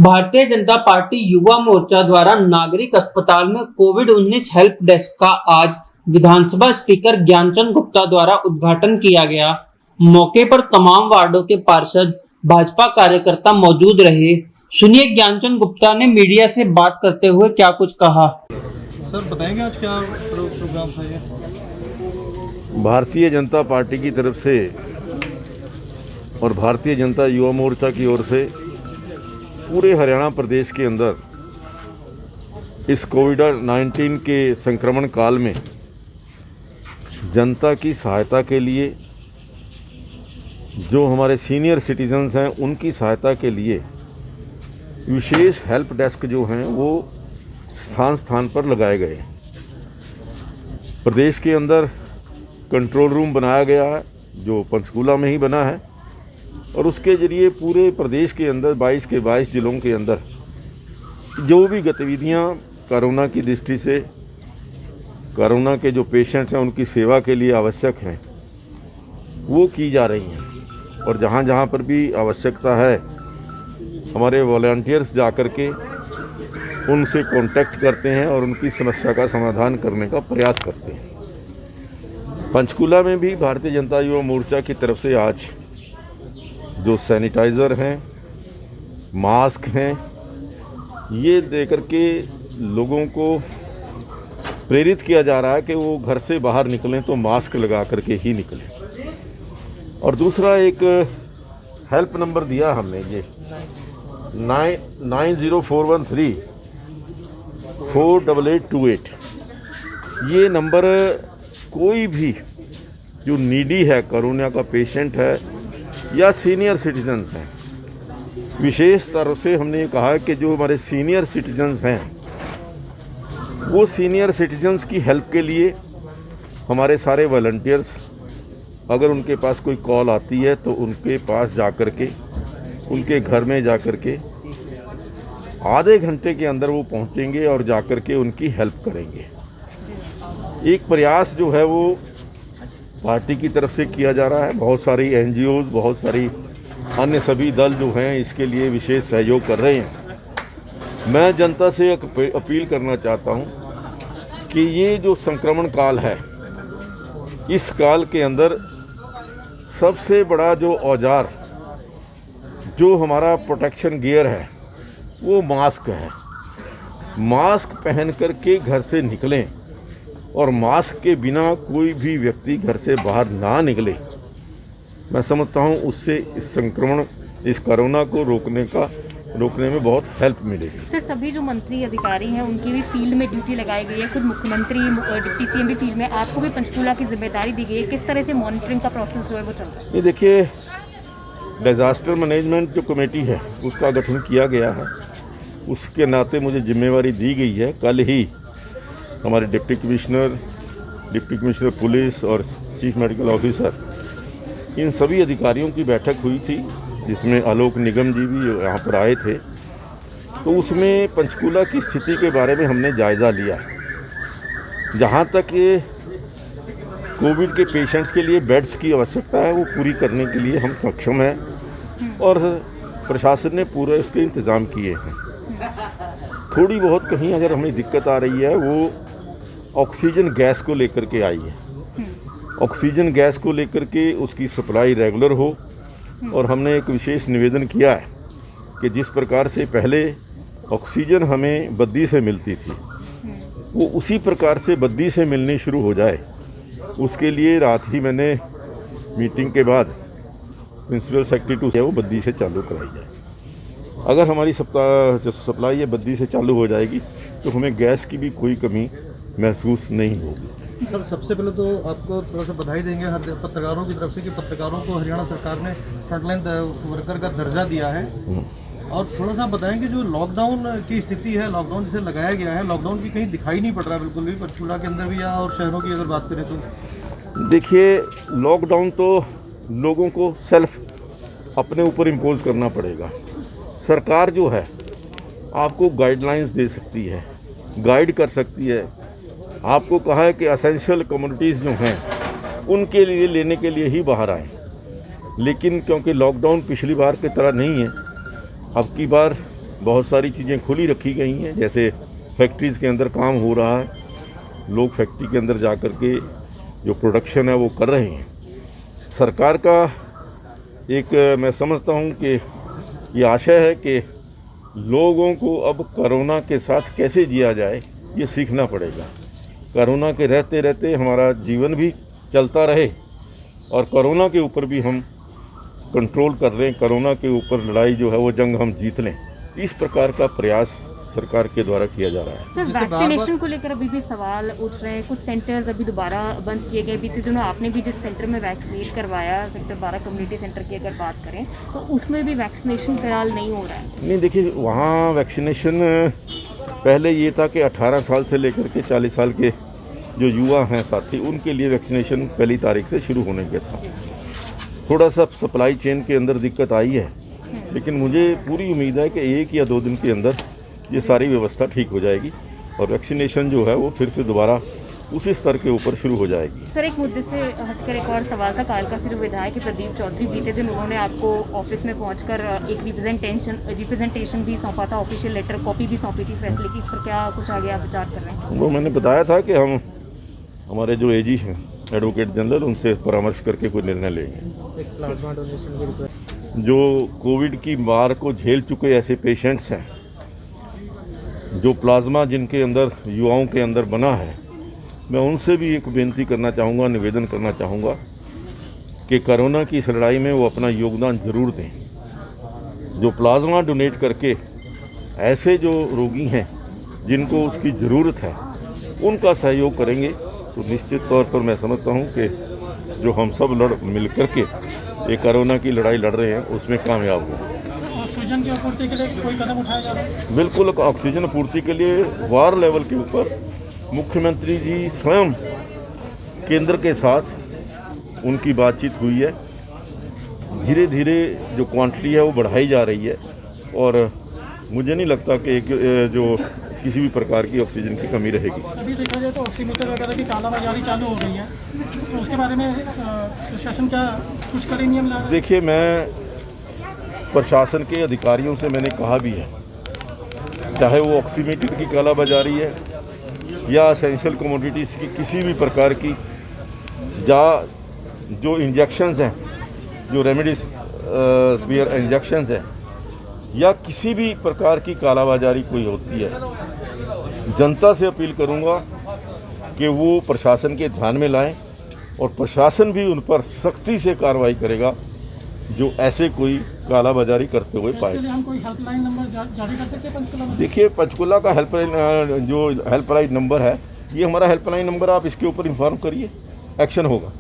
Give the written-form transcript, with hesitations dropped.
Bharatiya Janata party Yuva Morcha द्वारा नागरिक अस्पताल में कोविड-19 हेल्प डेस्क का आज विधानसभा स्पीकर ज्ञानचंद गुप्ता द्वारा उद्घाटन किया गया। मौके पर तमाम वार्डों के पार्षद, भाजपा कार्यकर्ता मौजूद रहे। सुनिए ज्ञानचंद गुप्ता ने मीडिया से बात करते हुए क्या कुछ कहा। सर बताएंगे आज क्या प्रोग्राम था ये? भारतीय जनता पार्टी की तरफ से और भारतीय जनता युवा मोर्चा की ओर से पूरे हरियाणा प्रदेश के अंदर इस कोविड-19 के संक्रमण काल में जनता की सहायता के लिए, जो हमारे सीनियर सिटीजन्स हैं उनकी सहायता के लिए विशेष हेल्प डेस्क जो हैं वो स्थान स्थान पर लगाए गए। प्रदेश के अंदर कंट्रोल रूम बनाया गया है जो पंचकूला में ही बना है, और उसके ज़रिए पूरे प्रदेश के अंदर 22 के 22 ज़िलों के अंदर जो भी गतिविधियां कोरोना की दृष्टि से, कोरोना के जो पेशेंट्स हैं उनकी सेवा के लिए आवश्यक हैं, वो की जा रही हैं। और जहां जहां पर भी आवश्यकता है हमारे वॉलंटियर्स जाकर के उनसे कांटेक्ट करते हैं और उनकी समस्या का समाधान करने का प्रयास करते हैं। पंचकूला में भी भारतीय जनता युवा मोर्चा की तरफ से आज जो सैनिटाइज़र हैं, मास्क हैं, ये देकर के लोगों को प्रेरित किया जा रहा है कि वो घर से बाहर निकलें तो मास्क लगा करके ही निकलें। और दूसरा एक हेल्प नंबर दिया हमने, ये 90413 48828। ये नंबर कोई भी जो नीडी है, कोरोना का पेशेंट है या सीनियर सिटीजन्स हैं, विशेष तरह से हमने ये कहा है कि जो हमारे सीनियर सिटीजन्स हैं वो सीनियर सिटीजन्स की हेल्प के लिए हमारे सारे वॉलंटियर्स, अगर उनके पास कोई कॉल आती है तो उनके पास जाकर के, उनके घर में जाकर के आधे घंटे के अंदर वो पहुंचेंगे और जाकर के उनकी हेल्प करेंगे। एक प्रयास जो है वो पार्टी की तरफ से किया जा रहा है। बहुत सारी NGOs, बहुत सारी अन्य सभी दल जो हैं इसके लिए विशेष सहयोग कर रहे हैं। मैं जनता से अपील करना चाहता हूं कि ये जो संक्रमण काल है, इस काल के अंदर सबसे बड़ा जो औजार, जो हमारा प्रोटेक्शन गियर है, वो मास्क है। मास्क पहन कर के घर से निकलें और मास्क के बिना कोई भी व्यक्ति घर से बाहर ना निकले। मैं समझता हूँ उससे इस संक्रमण, इस कोरोना को रोकने में बहुत हेल्प मिलेगी। सर, सभी जो मंत्री अधिकारी हैं उनकी भी फील्ड में ड्यूटी लगाई गई है, खुद मुख्यमंत्री, डिप्टी CM भी फील्ड में, आपको भी पंचकूला की जिम्मेदारी दी गई है। किस तरह से मॉनिटरिंग का प्रोसेस जो है वो चल रहा है? ये देखिए, डिज़ास्टर मैनेजमेंट जो कमेटी है उसका गठन किया गया है, उसके नाते मुझे जिम्मेवारी दी गई है। कल ही हमारे डिप्टी कमिश्नर पुलिस और चीफ मेडिकल ऑफिसर, इन सभी अधिकारियों की बैठक हुई थी जिसमें आलोक निगम जी भी यहाँ पर आए थे। तो उसमें पंचकूला की स्थिति के बारे में हमने जायज़ा लिया। जहाँ तक ये कोविड के पेशेंट्स के लिए बेड्स की आवश्यकता है वो पूरी करने के लिए हम सक्षम हैं और प्रशासन ने पूरे उसके इंतज़ाम किए हैं। थोड़ी बहुत कहीं अगर हमें दिक्कत आ रही है वो ऑक्सीजन गैस को लेकर के आई है। ऑक्सीजन गैस को लेकर के उसकी सप्लाई रेगुलर हो, और हमने एक विशेष निवेदन किया है कि जिस प्रकार से पहले ऑक्सीजन हमें बद्दी से मिलती थी वो उसी प्रकार से बद्दी से मिलनी शुरू हो जाए। उसके लिए रात ही मैंने मीटिंग के बाद प्रिंसिपल सेक्रेटरी से वो बद्दी से चालू कराई जाए। अगर हमारी सप्लाई ये बद्दी से चालू हो जाएगी तो हमें गैस की भी कोई कमी महसूस नहीं होगी। सर, सबसे पहले तो आपको थोड़ा सा बधाई देंगे हर पत्रकारों की तरफ से कि पत्रकारों को हरियाणा सरकार ने फ्रंटलाइन वर्कर का दर्जा दिया है। और थोड़ा सा बताएंगे जो लॉकडाउन की स्थिति है, लॉकडाउन जिसे लगाया गया है, लॉकडाउन की कहीं दिखाई नहीं पड़ रहा है बिल्कुल भी, पंचकूला के अंदर भी या और शहरों की अगर बात करें तो? देखिए, लॉकडाउन तो लोगों को सेल्फ अपने ऊपर इम्पोज करना पड़ेगा। सरकार जो है आपको गाइडलाइंस दे सकती है, गाइड कर सकती है। आपको कहा है कि एसेंशियल कम्युनिटीज़ जो हैं उनके लिए लेने के लिए ही बाहर आए, लेकिन क्योंकि लॉकडाउन पिछली बार की तरह नहीं है, अब की बार बहुत सारी चीज़ें खुली रखी गई हैं, जैसे फैक्ट्रीज़ के अंदर काम हो रहा है, लोग फैक्ट्री के अंदर जा कर के जो प्रोडक्शन है वो कर रहे हैं। सरकार का एक मैं समझता हूँ कि ये आशय है कि लोगों को अब कोरोना के साथ कैसे जिया जाए ये सीखना पड़ेगा। कोरोना के रहते रहते हमारा जीवन भी चलता रहे और कोरोना के ऊपर भी हम कंट्रोल कर लें, कोरोना के ऊपर लड़ाई जो है वो जंग हम जीत लें। इस प्रकार का प्रयास सरकार के द्वारा किया जा रहा है। सर, वैक्सीनेशन को लेकर अभी भी सवाल उठ रहे हैं। कुछ सेंटर्स अभी दोबारा बंद किए गए। बीते दिनों आपने भी जिस सेंटर में वैक्सीनेट करवाया, सेक्टर 12 कम्युनिटी सेंटर की अगर बात करें तो उसमें भी वैक्सीनेशन फिलहाल नहीं हो रहा है। नहीं, देखिए वहाँ वैक्सीनेशन पहले ये था कि 18 साल से लेकर के 40 साल के जो युवा हैं साथी, उनके लिए वैक्सीनेशन पहली तारीख से शुरू होने के था। थोड़ा सा सप्लाई चेन के अंदर दिक्कत आई है, लेकिन मुझे पूरी उम्मीद है कि 1 या 2 दिन के अंदर ये सारी व्यवस्था ठीक हो जाएगी और वैक्सीनेशन जो है वो फिर से दोबारा उसी स्तर के ऊपर शुरू हो जाएगी। सर, एक मुद्दे से हटकर एक और सवाल था। कालका से जो विधायक प्रदीप चौधरी, बीते दिन उन्होंने आपको ऑफिस में पहुंचकर एक रिप्रेजेंटेशन भी सौंपा था, ऑफिशियल लेटर कॉपी भी सौंपी थी फैसले की। इस पर क्या कुछ आगे आप विचार कर रहे हैं? वो मैंने बताया था कि हम हमारे जो एजी हैं एडवोकेट जनरल, उनसे परामर्श करके कोई निर्णय लेंगे। जो कोविड की मार को झेल चुके ऐसे पेशेंट्स हैं, जो प्लाज्मा जिनके अंदर युवाओं के अंदर बना है, मैं उनसे भी एक बेनती करना चाहूँगा, निवेदन करना चाहूँगा कि कोरोना की इस लड़ाई में वो अपना योगदान ज़रूर दें। जो प्लाज्मा डोनेट करके ऐसे जो रोगी हैं जिनको उसकी ज़रूरत है, उनका सहयोग करेंगे तो निश्चित तौर पर मैं समझता हूँ कि जो हम सब मिल करके ये कोरोना की लड़ाई लड़ रहे हैं उसमें कामयाब हों। ऑक्सीजन की आपूर्ति के लिए कोई कदम उठाया जा रहा है? बिल्कुल, ऑक्सीजन आपूर्ति के लिए वार लेवल के ऊपर मुख्यमंत्री जी स्वयं केंद्र के साथ उनकी बातचीत हुई है। धीरे धीरे जो क्वांटिटी है वो बढ़ाई जा रही है और मुझे नहीं लगता कि जो किसी भी प्रकार की ऑक्सीजन की कमी रहेगी। अभी देखा जाए तो ऑक्सीमीटर वगैरह की कालाबाजारी चालू हो गई है, तो उसके बारे में प्रशासन क्या कुछ करे, नियम ला रहा है? देखिए, मैं प्रशासन के अधिकारियों से मैंने कहा भी है, चाहे वो ऑक्सीमीटर की कालाबाजारी है या एसेंशियल कमोडिटीज़ की किसी भी प्रकार की, या जो इंजेक्शंस हैं, जो रेमडेसिविर इंजेक्शंस हैं, या किसी भी प्रकार की कालाबाजारी कोई होती है, जनता से अपील करूंगा कि वो प्रशासन के ध्यान में लाएं और प्रशासन भी उन पर सख्ती से कार्रवाई करेगा जो ऐसे कोई कालाबाजारी करते हुए पाए। इसके लिए हम कोई हेल्पलाइन नंबर जारी कर सकते हैं पंचकुला में? देखिए, पंचकुला का हेल्पलाइन जो हेल्पलाइन नंबर है, ये हमारा हेल्पलाइन नंबर, आप इसके ऊपर इन्फॉर्म करिए, एक्शन होगा।